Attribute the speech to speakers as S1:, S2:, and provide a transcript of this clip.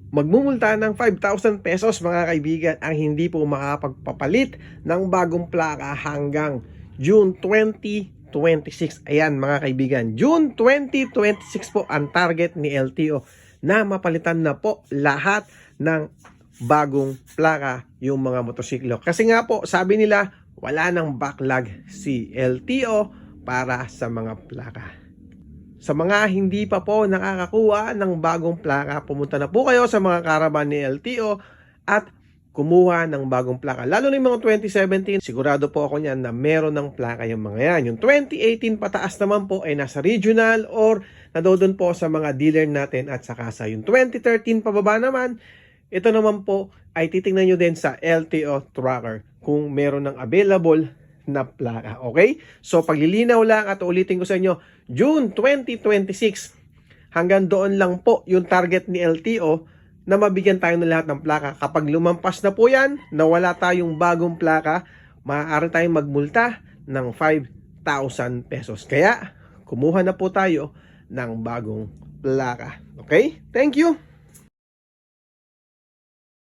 S1: Magmumulta ng 5,000 pesos mga kaibigan ang hindi po makapagpapalit ng bagong plaka hanggang June 2026. Ayan mga kaibigan, June 2026 po ang target ni LTO na mapalitan na po lahat ng bagong plaka yung mga motosiklo. Kasi nga po, sabi nila, wala nang backlog si LTO para sa mga plaka. Sa mga hindi pa po nakakakuha ng bagong plaka, pumunta na po kayo sa mga caravan ni LTO at kumuha ng bagong plaka. Lalo na yung mga 2017, sigurado po ako niyan na meron ng plaka yung mga yan. Yung 2018 pataas naman po ay nasa regional or nandoon po sa mga dealer natin at saka sa yung 2013 pababa naman, ito naman po ay titingnan nyo din sa LTO tracker kung meron ng available na plaka. Okay? So paglilinaw lang at ulitin ko sa inyo, June 2026 hanggang doon lang po yung target ni LTO na mabigyan tayo ng lahat ng plaka. Kapag lumampas na po yan, na wala tayong bagong plaka, maaari tayong magmulta ng 5,000 pesos. Kaya kumuha na po tayo ng bagong plaka. Okay? Thank you!